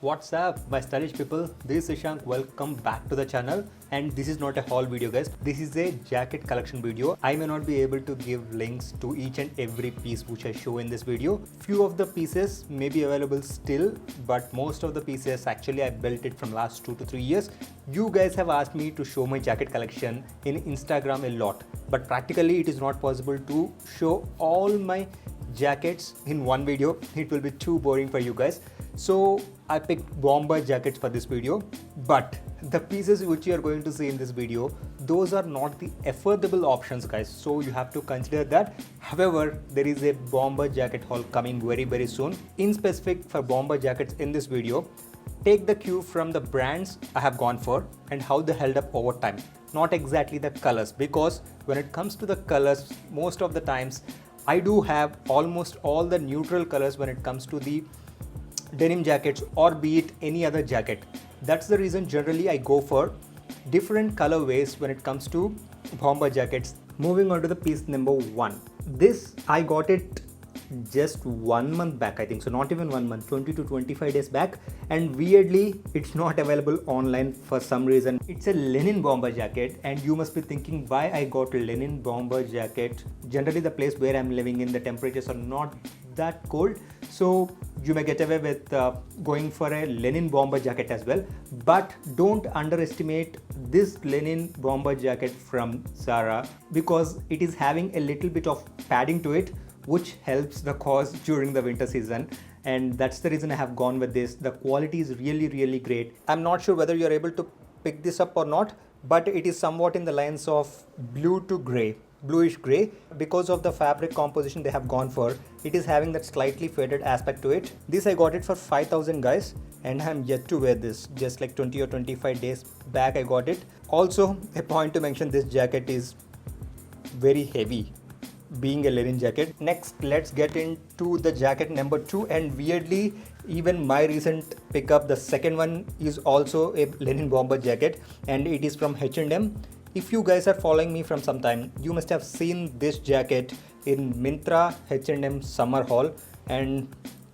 What's up my stylish people, this is Ishank. Welcome back to the channel, and this is not a haul video guys, this is a jacket collection video. I may not be able to give links to each and every piece which I show in this video. Few of the pieces may be available still, but most of the pieces actually I built it from last 2 to 3 years. You guys have asked me to show my jacket collection in Instagram a lot, but practically it is not possible to show all my jackets in one video. It will be too boring for you guys. So I picked bomber jackets for this video, but the pieces which you are going to see in this video, those are not the affordable options guys, so you have to consider that. However, there is a bomber jacket haul coming very soon. In specific for bomber jackets in this video, take the cue from the brands I have gone for and how they held up over time, not exactly the colors, because when it comes to the colors, most of the times I do have almost all the neutral colors when it comes to the denim jackets or be it any other jacket. That's the reason generally I go for different colorways when it comes to bomber jackets. Moving on to the piece number 1. This I got it just 1 month back, I think so, not even 1 month, 20 to 25 days back, and weirdly it's not available online for some reason. It's a linen bomber jacket, and you must be thinking why I got a linen bomber jacket. Generally the place where I'm living in, the temperatures are not that cold, so you may get away with going for a linen bomber jacket as well. But don't underestimate this linen bomber jacket from Zara, because it is having a little bit of padding to it, which helps the cause during the winter season, and that's the reason I have gone with this. The quality is really great. I'm not sure whether you're able to pick this up or not, but it is somewhat in the lines of blue to gray, bluish gray. Because of the fabric composition they have gone for, it is having that slightly faded aspect to it. This I got it for 5,000 guys, and I'm yet to wear this. Just like 20 or 25 days back I got it. Also a point to mention, this jacket is very heavy, being a linen jacket. Next, let's get into the jacket number 2, and weirdly even my recent pickup, the second one, is also a linen bomber jacket, and it is from H&M. If you guys are following me from some time, you must have seen this jacket in Myntra H&M summer haul, and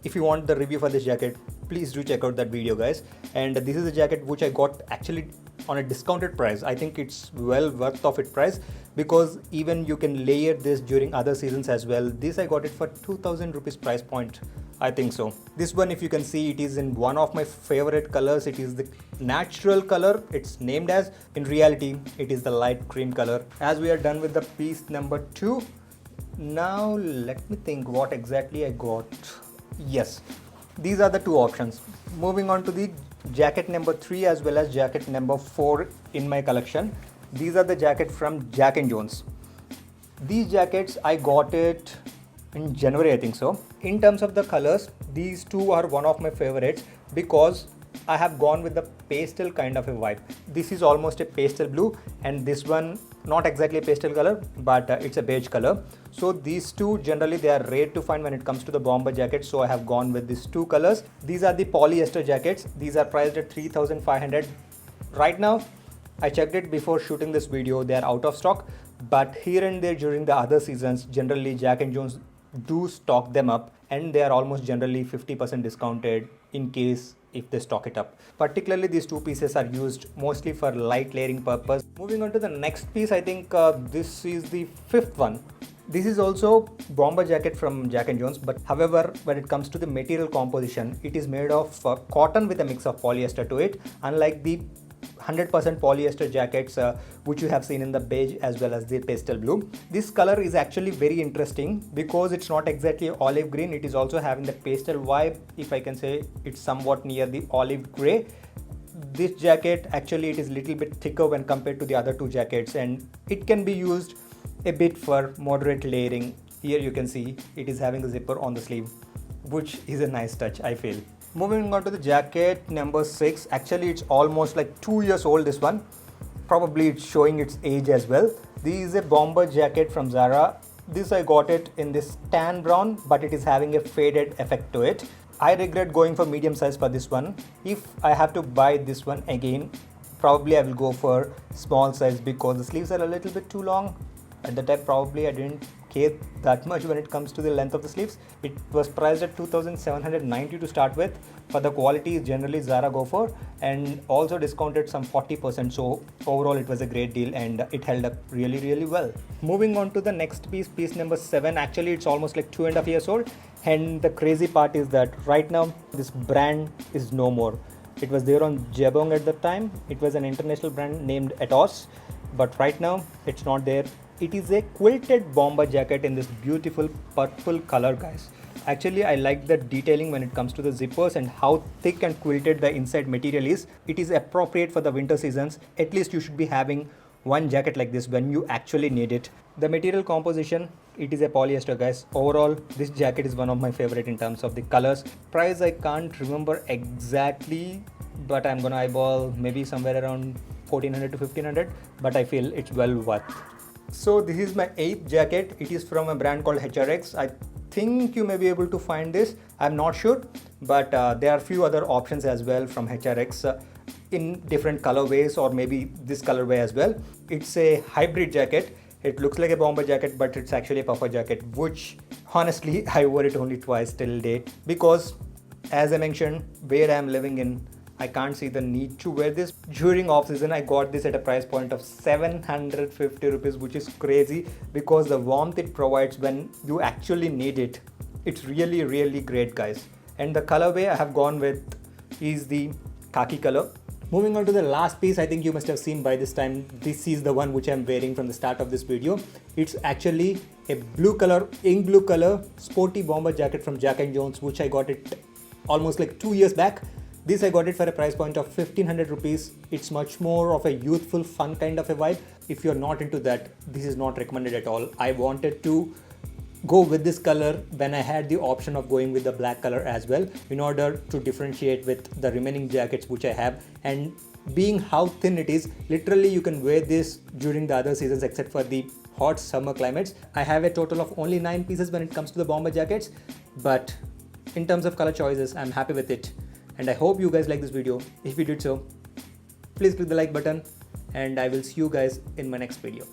if you want the review for this jacket, please do check out that video guys. And this is a jacket which I got actually on a discounted price. I think it's well worth of its price, because even you can layer this during other seasons as well. This I got it for 2,000 rupees price point, I think so. This one, if you can see, it is in one of my favorite colors. It is the natural color it's named as. In reality it is the light cream color. As we are done with the piece number 2, now let me think what exactly I got. Yes, these are the two options. Moving on to the jacket number 3 as well as jacket number 4 in my collection. These are the jacket from Jack and Jones. These jackets I got it in January, I think so. In terms of the colors, these two are one of my favorites, because I have gone with the pastel kind of a vibe. This is almost a pastel blue, and this one not exactly a pastel color, but it's a beige color. So these two generally they are rare to find when it comes to the bomber jackets, so I have gone with these two colors. These are the polyester jackets. These are priced at 3,500 right now. I checked it before shooting this video, they are out of stock, but here and there during the other seasons, generally Jack and Jones do stock them up, and they are almost generally 50% discounted in case if they stock it up. Particularly these two pieces are used mostly for light layering purpose. Moving on to the next piece, I think this is the 5th one. This is also bomber jacket from Jack and Jones, but however when it comes to the material composition, it is made of cotton with a mix of polyester to it, unlike the 100% polyester jackets which you have seen in the beige as well as the pastel blue. This color is actually very interesting because it's not exactly olive green, it is also having the pastel vibe. If I can say, it's somewhat near the olive gray. This jacket actually it is little bit thicker when compared to the other two jackets, and it can be used a bit for moderate layering. Here you can see it is having a zipper on the sleeve, which is a nice touch, I feel. Moving on to the jacket number 6. Actually it's almost like 2 years old, this one. Probably it's showing its age as well. This is a bomber jacket from Zara. This I got it in this tan brown, but it is having a faded effect to it. I regret going for medium size for this one. If I have to buy this one again, probably I will go for small size, because the sleeves are a little bit too long. At the time probably I didn't care that much when it comes to the length of the sleeves. It was priced at 2,790 to start with, but the quality is generally Zara go for, and also discounted some 40%. So overall it was a great deal and it held up really well. Moving on to the next piece number 7. Actually it's almost like 2.5 years old, and the crazy part is that right now this brand is no more. It was there on Jabong at the time. It was an international brand named Atos, but right now it's not there. It is a quilted bomber jacket in this beautiful purple color, guys. Actually, I like the detailing when it comes to the zippers and how thick and quilted the inside material is. It is appropriate for the winter seasons. At least you should be having one jacket like this when you actually need it. The material composition, it is a polyester, guys. Overall, this jacket is one of my favorite in terms of the colors. Price I can't remember exactly, but I'm gonna eyeball maybe somewhere around 1400 to 1500, but I feel it's well worth. So this is my 8th jacket. It is from a brand called HRX. I think you may be able to find this. I'm not sure, but there are few other options as well from HRX in different colorways, or maybe this colorway as well. It's a hybrid jacket. It looks like a bomber jacket, but it's actually a puffer jacket, which honestly I wore it only twice till date, because as I mentioned, where I'm living in, I can't see the need to wear this. During off season, I got this at a price point of 750 rupees, which is crazy because the warmth it provides when you actually need it, it's really great, guys. And the colorway I have gone with is the khaki color. Moving on to the last piece, I think you must have seen by this time, this is the one which I'm wearing from the start of this video. It's actually a blue color, ink blue color, sporty bomber jacket from Jack & Jones, which I got it almost like 2 years back. This I got it for a price point of 1500 rupees. It's much more of a youthful, fun kind of a vibe. If you're not into that, this is not recommended at all. I wanted to go with this color when I had the option of going with the black color as well, in order to differentiate with the remaining jackets which I have. And being how thin it is, literally you can wear this during the other seasons except for the hot summer climates. I have a total of only 9 pieces when it comes to the bomber jackets, but in terms of color choices, I'm happy with it. And I hope you guys like this video. If you did so, please click the like button, and I will see you guys in my next video.